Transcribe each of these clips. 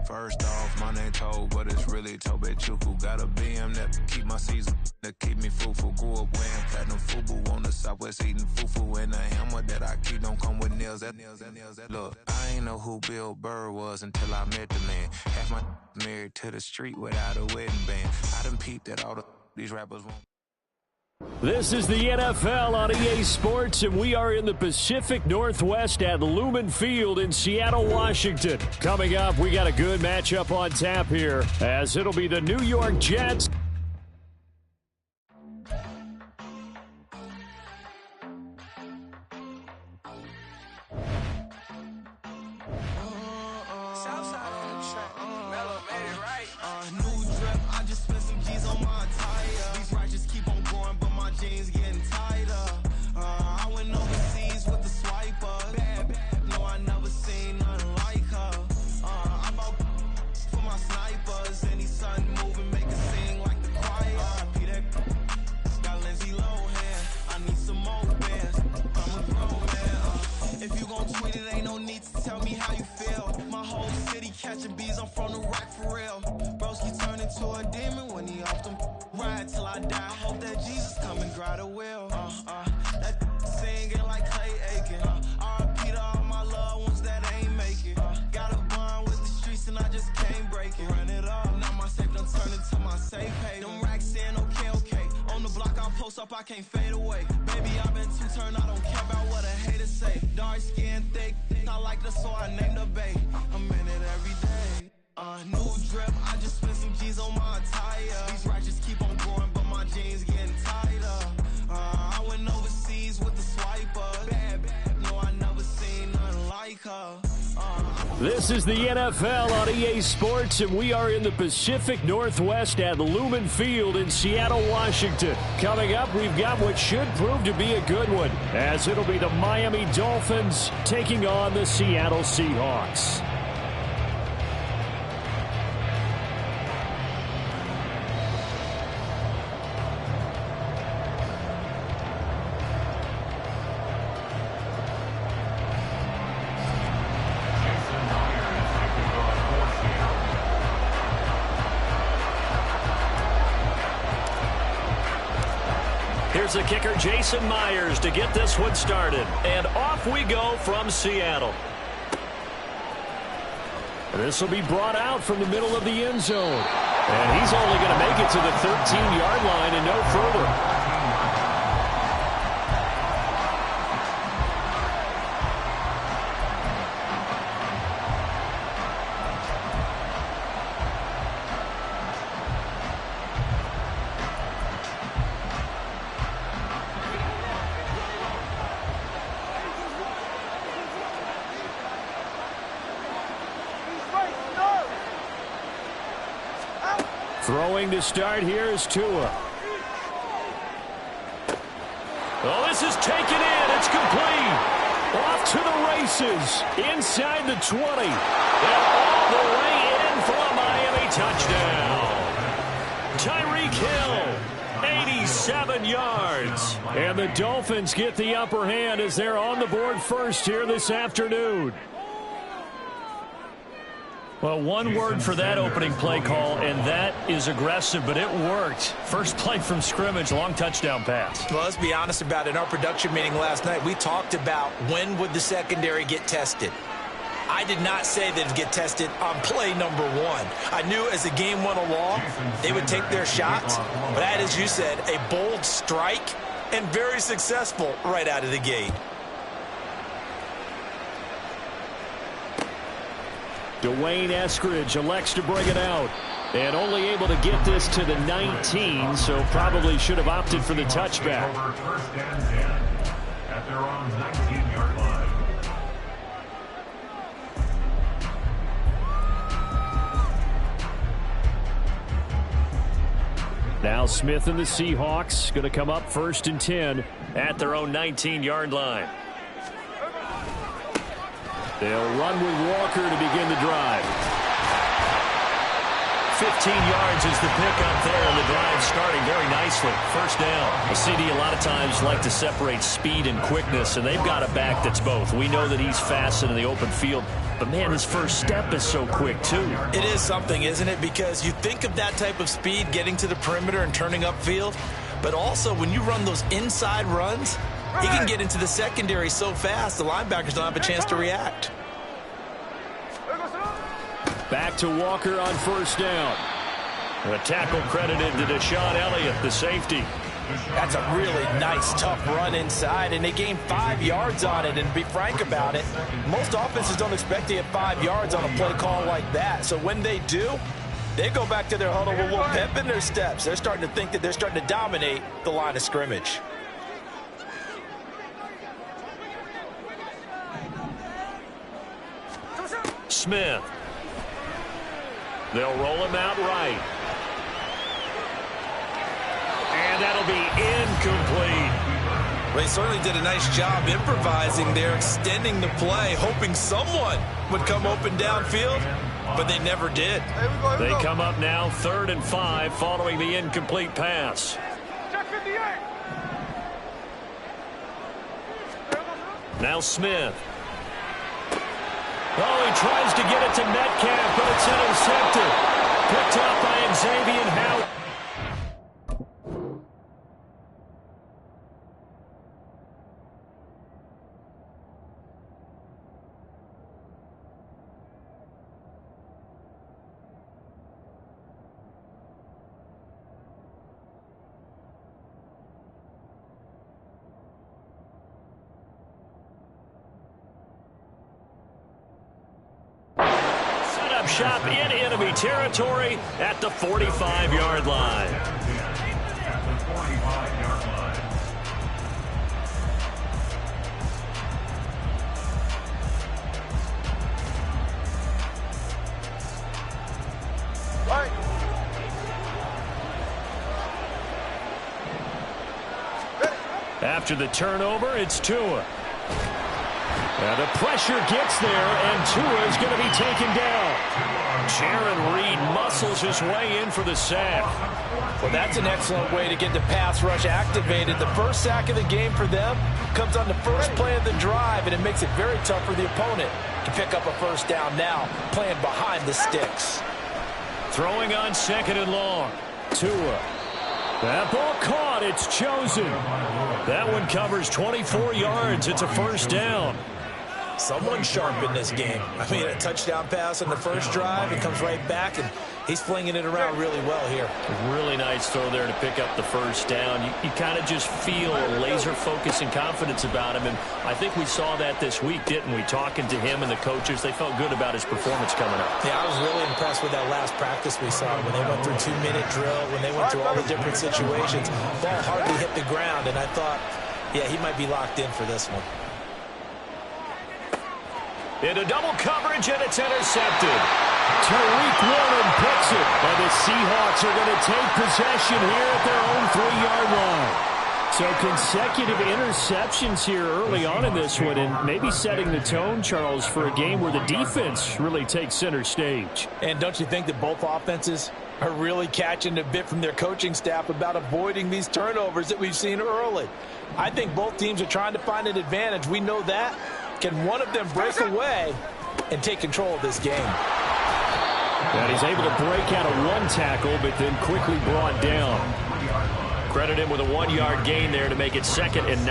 First off, my name Toe, but it's really Tobe Chuku. Got a BM that keep my season, that keep me fruitful. Grew up wearing platinum FUBU on the Southwest eating fufu. And the hammer that I keep don't come with nails. Look, I ain't know who Bill Burr was until I met the man. Half my married to the street without a wedding band. I done peeped at all these rappers won't. This is the NFL on EA Sports, and we are in the Pacific Northwest at Lumen Field in Seattle, Washington. Coming up, we got a good matchup on tap here, as it'll be the New York Jets. I can't fade away. Baby, I've been too turned, I don't care about what a hater say. Dark skin, thick, I like the so I named the bay. I'm in it every day. New drip, I just spent some G's on my attire. These righteous keep on growing, but my jeans getting tighter. I went overseas with the swiper. Bad, no, I never seen nothing like her. This is the NFL on EA Sports, and we are in the Pacific Northwest at Lumen Field in Seattle, Washington. Coming up, we've got what should prove to be a good one, as it'll be the Miami Dolphins taking on the Seattle Seahawks. Here's the kicker, Jason Myers, to get this one started. And off we go from Seattle. This will be brought out from the middle of the end zone. And he's only going to make it to the 13-yard line and no further. Throwing to start here is Tua. Oh, this is taken in. It's complete. Off to the races. Inside the 20. And all the way in for a Miami touchdown. Tyreek Hill, 87 yards. And the Dolphins get the upper hand as they're on the board first here this afternoon. Well, one word for that opening play call, and that is aggressive, but it worked. First play from scrimmage, long touchdown pass. Well, let's be honest about it. In our production meeting last night, we talked about when would the secondary get tested. I did not say they'd get tested on play number one. I knew as the game went along, they would take their shots. But that, as you said, a bold strike and very successful right out of the gate. Dwayne Eskridge elects to bring it out. And only able to get this to the 19, so probably should have opted for the touchback. First and 10 at their own 19-yard line. Now Smith and the Seahawks going to come up first and 10 at their own 19-yard line. They'll run with Walker to begin the drive. 15 yards is the pickup there, and the drive starting very nicely. First down. A CD a lot of times like to separate speed and quickness, and they've got a back that's both. We know that he's fast in the open field, but, man, his first step is so quick, too. It is something, isn't it? Because you think of that type of speed getting to the perimeter and turning upfield, but also when you run those inside runs, he can get into the secondary so fast the linebackers don't have a chance to react. Back to Walker on first down. The tackle credited to Deshaun Elliott, the safety. That's a really nice, tough run inside, and they gained 5 yards on it. And to be frank about it, most offenses don't expect to get 5 yards on a play call like that. So when they do, they go back to their huddle with a little pep in their steps. They're starting to think that they're starting to dominate the line of scrimmage. Smith. They'll roll him out right. And that'll be incomplete. Well, they certainly did a nice job improvising there, extending the play, hoping someone would come open downfield, but they never did. They come up now 3rd and 5 following the incomplete pass. Now Smith. Oh, he tries to get it to Metcalf, but it's intercepted. Picked up by Xavier Howard. Shop in enemy territory at the 45-yard line. At the 45-yard line. Right. After the turnover, it's Tua. And the pressure gets there, and Tua is going to be taken down. Jaron Reed muscles his way in for the sack. Well, that's an excellent way to get the pass rush activated. The first sack of the game for them comes on the first play of the drive, and it makes it very tough for the opponent to pick up a first down now, playing behind the sticks. Throwing on 2nd and long. Tua. That ball caught. It's chosen. That one covers 24 yards. It's a first down. Someone sharp in this game. I mean, a touchdown pass on the first drive. It comes right back, and he's flinging it around really well here. Really nice throw there to pick up the first down. You kind of just feel a laser focus and confidence about him, and I think we saw that this week, didn't we? Talking to him and the coaches, they felt good about his performance coming up. Yeah, I was really impressed with that last practice we saw when they went through 2-minute drill, when they went through all the different situations. Ball hardly hit the ground, and I thought, yeah, he might be locked in for this one. Into double coverage, and it's intercepted. Tariq Woolen picks it, and the Seahawks are going to take possession here at their own 3-yard line. So consecutive interceptions here early on in this one, and maybe setting the tone, Charles, for a game where the defense really takes center stage. And don't you think that both offenses are really catching a bit from their coaching staff about avoiding these turnovers that we've seen early? I think both teams are trying to find an advantage. We know that. Can one of them break away and take control of this game? And he's able to break out of one tackle, but then quickly brought down. Credit him with a 1-yard gain there to make it 2nd and 9.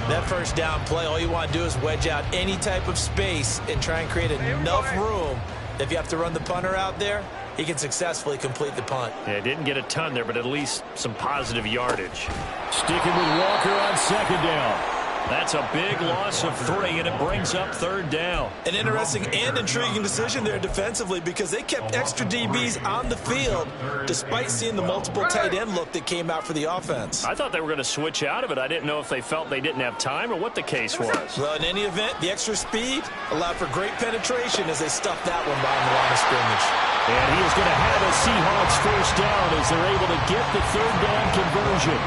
That first down play, all you want to do is wedge out any type of space and try and create enough room that if you have to run the punter out there, he can successfully complete the punt. Yeah, didn't get a ton there, but at least some positive yardage. Sticking with Walker on 2nd down. That's a big loss of 3, and it brings up 3rd down. An interesting and intriguing decision there defensively because they kept extra DBs on the field despite seeing the multiple tight end look that came out for the offense. I thought they were going to switch out of it. I didn't know if they felt they didn't have time or what the case was. Well, in any event, the extra speed allowed for great penetration as they stuffed that one behind the line of scrimmage. And he is going to have a Seahawks first down as they're able to get the 3rd down conversion.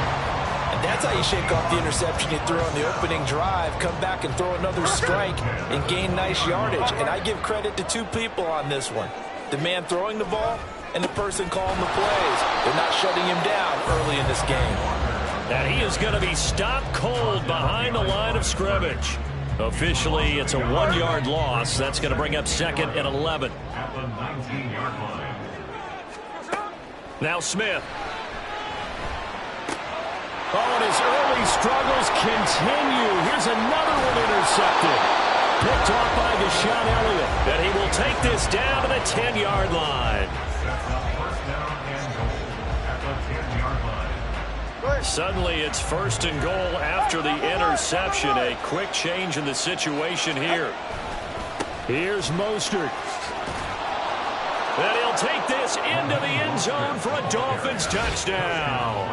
And that's how you shake off the interception you threw on the opening drive, come back and throw another strike and gain nice yardage. And I give credit to 2 people on this one. The man throwing the ball and the person calling the plays. They're not shutting him down early in this game. And he is going to be stopped cold behind the line of scrimmage. Officially, it's a 1-yard loss. That's going to bring up second and 11. At the 19-yard line. Now Smith. Oh, and his early struggles continue. Here's another one intercepted. Picked off by Deshaun Elliott. And he will take this down to the 10-yard line. Sets up first down and goal at the 10-yard line. Suddenly it's first and goal after the interception. A quick change in the situation here. Here's Mostert. And he'll take this into the end zone for a Dolphins touchdown.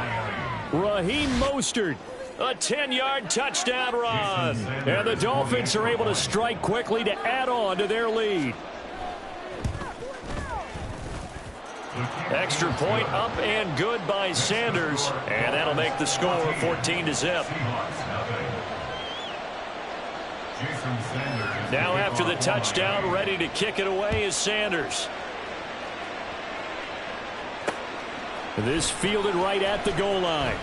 Raheem Mostert, a 10-yard touchdown run. And the Dolphins are able to strike quickly to add on to their lead. Extra point up and good by Sanders. And that'll make the score 14-0. Now after the touchdown, ready to kick it away is Sanders. This fielded right at the goal line.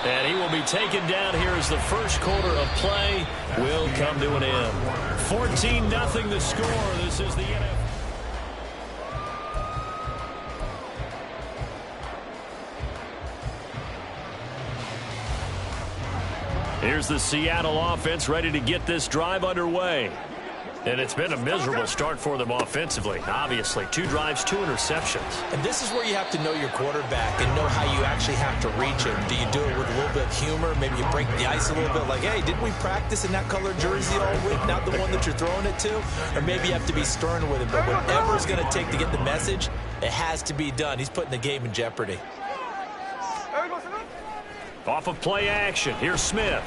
And he will be taken down here as the first quarter of play will come to an end. 14-0 the score. This is the NFL. Here's the Seattle offense ready to get this drive underway. And it's been a miserable start for them offensively. Obviously, 2 drives, 2 interceptions. And this is where you have to know your quarterback and know how you actually have to reach him. Do you do it with a little bit of humor? Maybe you break the ice a little bit like, hey, didn't we practice in that colored jersey all week? Not the one that you're throwing it to? Or maybe you have to be stern with him. But whatever it's going to take to get the message, it has to be done. He's putting the game in jeopardy. Off of play action, here's Smith.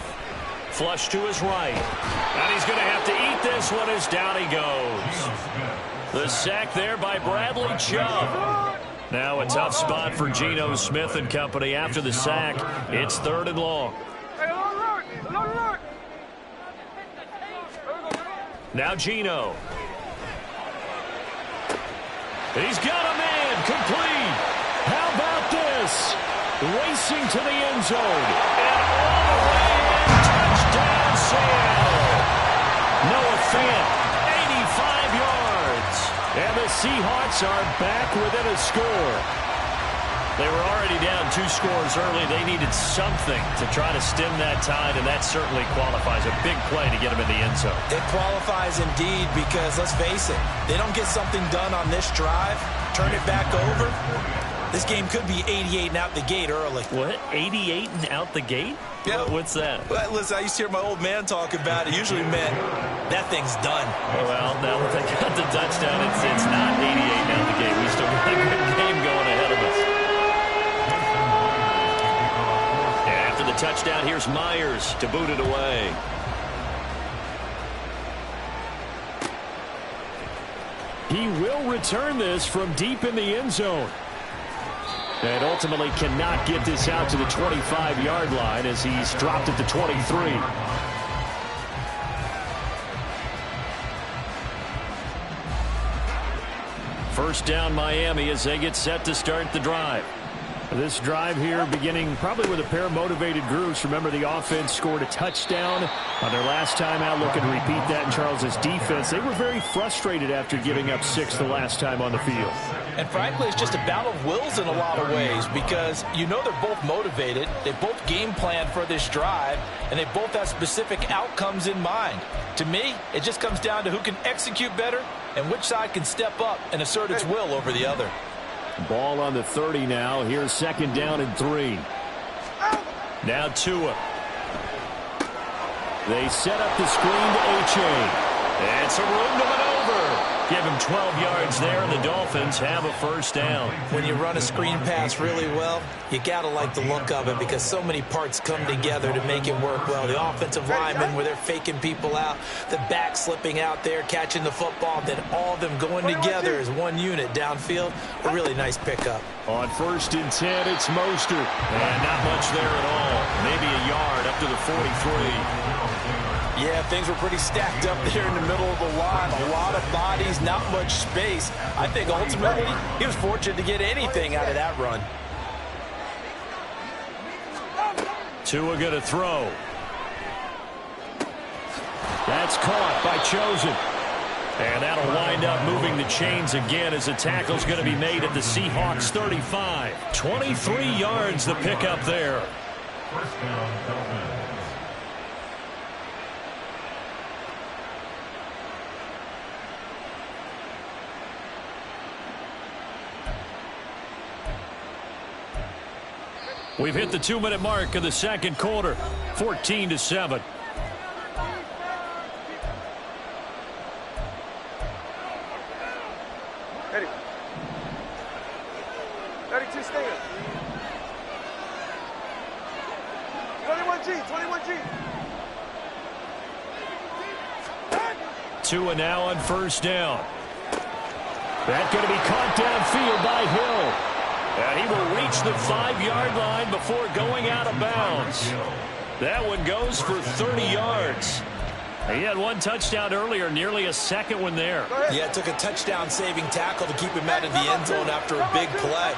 Flush to his right. And he's going to have to eat this one as down he goes. The sack there by Bradley Chubb. Now a tough spot for Geno Smith and company after the sack. It's 3rd and long. Now Geno. He's got a man complete. How about this? Racing to the end zone. And all the way in. Touchdown, Seattle. Noah Fant, 85 yards. And the Seahawks are back within a score. They were already down 2 scores early. They needed something to try to stem that tide, and that certainly qualifies. A big play to get them in the end zone. It qualifies indeed because, let's face it, they don't get something done on this drive, turn it back over. This game could be 88 and out the gate early. What? 88 and out the gate? Yeah. What's that? Well, listen, I used to hear my old man talk about it. Usually meant that thing's done. Well, now that they got the touchdown, it's not 88 and out the gate. We still got a good game going ahead of us. And after the touchdown, here's Myers to boot it away. He will return this from deep in the end zone. And ultimately cannot get this out to the 25-yard line as he's dropped at the 23. First down Miami as they get set to start the drive. This drive here beginning probably with a pair of motivated groups. Remember, the offense scored a touchdown on their last time out. Looking to repeat that in Charles's defense. They were very frustrated after giving up 6 the last time on the field. And frankly, it's just a battle of wills in a lot of ways because you know they're both motivated. They both game plan for this drive, and they both have specific outcomes in mind. To me, it just comes down to who can execute better and which side can step up and assert its will over the other. Ball on the 30 now. Here's 2nd down and 3. Now Tua. They set up the screen to Achane. And it's a room to maneuver. Give him 12 yards there, and the Dolphins have a first down. When you run a screen pass really well, you got to like the look of it because so many parts come together to make it work well. The offensive linemen where they're faking people out, the back slipping out there, catching the football, then all of them going together as one unit downfield. A really nice pickup. On 1st and 10, it's Mostert. And not much there at all. Maybe a yard up to the 43. Yeah, things were pretty stacked up there in the middle of the line. A lot of bodies, not much space. I think ultimately he was fortunate to get anything out of that run. Tua going to throw. That's caught by Chosen. And that'll wind up moving the chains again as the tackle's going to be made at the Seahawks 35. 23 yards the pickup there. First down, Dolphins. We've hit the 2-minute mark of the second quarter. 14-7. Ready. Ready to stand. 21G. Tua now on first down. That's going to be caught downfield by Hill. And he will reach the 5-yard line before going out of bounds. That one goes for 30 yards. He had one touchdown earlier, nearly a second one there. Yeah, it took a touchdown-saving tackle to keep him out of the end zone after a big play.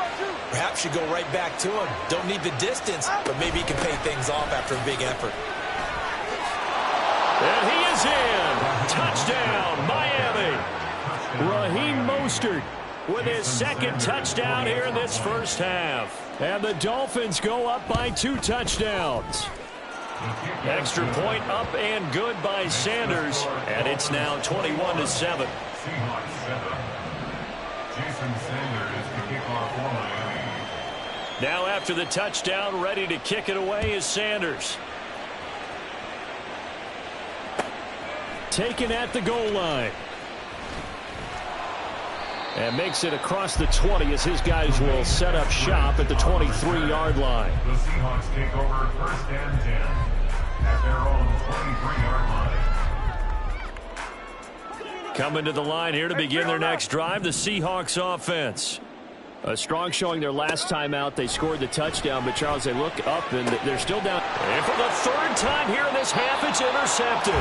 Perhaps you go right back to him. Don't need the distance, but maybe he can pay things off after a big effort. And he is in. Touchdown, Miami. Raheem Mostert with his second touchdown here in this first half. And the Dolphins go up by 2 touchdowns. Extra point up and good by Sanders. And it's now 21-7. Seahawks 7. Jason Sanders to kick off for Miami. Now after the touchdown, ready to kick it away is Sanders. Taken at the goal line. And makes it across the 20 as his guys will set up shop at the 23-yard line. The Seahawks take over first and 10 at their own 23-yard line. Coming to the line here to begin their next drive, the Seahawks offense. A strong showing their last time out. They scored the touchdown, but Charles, they look up and they're still down. And for the third time here in this half, it's intercepted.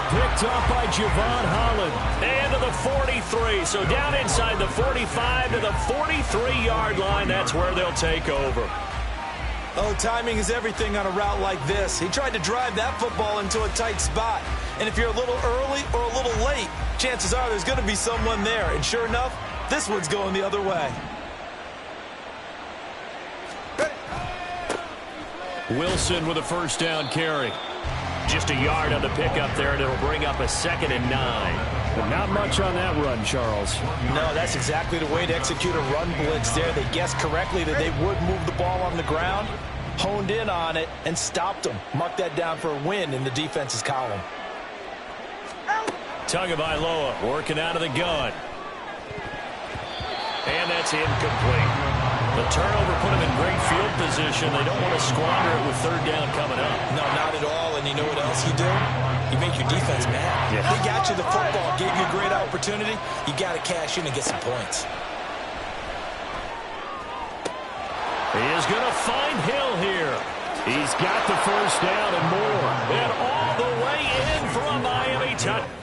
Picked up by Javon Holland. And to the 43. So down inside the 45 to the 43-yard line. That's where they'll take over. Oh, timing is everything on a route like this. He tried to drive that football into a tight spot. And if you're a little early or a little late, chances are there's going to be someone there. And sure enough, this one's going the other way. Wilson with a first down carry. Just a yard on the pickup there, and it'll bring up a 2nd and 9. But not much on that run, Charles. No, that's exactly the way to execute a run blitz there. They guessed correctly that they would move the ball on the ground, honed in on it, and stopped them. Mark that down for a win in the defense's column. Tagovailoa working out of the gun. And that's incomplete. The turnover put him in great field position. They don't want to squander it with third down coming up. No, not at all. And you know what else you do? You make your defense mad. Yeah. They got you the football, gave you a great opportunity. You got to cash in and get some points. He is going to find Hill here. He's got the first down and more. And all the way in for a Miami touchdown.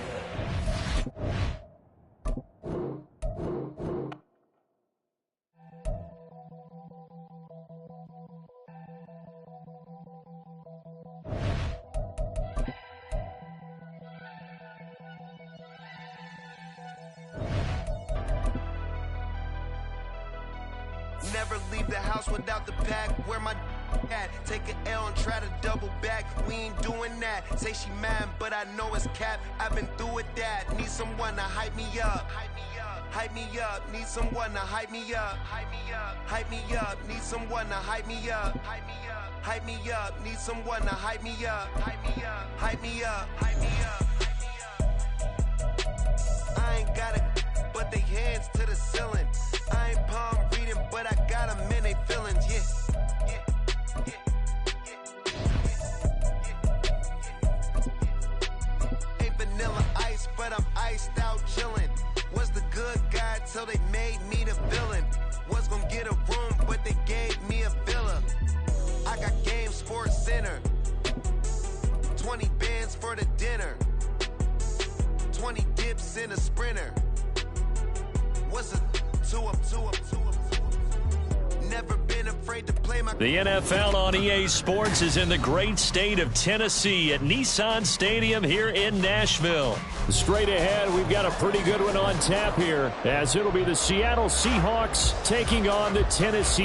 Never leave the house without the pack. Where my at? Take an L and try to double back. We ain't doing that. Say she mad, but I know it's cap. I've been through with that. Need someone to hype me up. Hype me up. Hype me up. Need someone to hype me up. Hype me up. Hype me up. Need someone to hype me up. Hype me up. Hype me up. Need someone to hype me up. Hype me up. Hype me up. Hype me up. I ain't got it, but they hands to the ceiling. I ain't palm reading, but I got them in they feelings, yeah. Ain't vanilla ice, but I'm iced out chillin'. Was the good guy till they made me the villain. Was gonna get a room, but they gave me a villa. I got Game Sports Center. 20 bands for the dinner. 20 dips in a sprinter. What's a two up? Never been afraid to play my... The NFL on EA Sports is in the great state of Tennessee at Nissan Stadium here in Nashville. Straight ahead, we've got a pretty good one on tap here, as it'll be the Seattle Seahawks taking on the Tennessee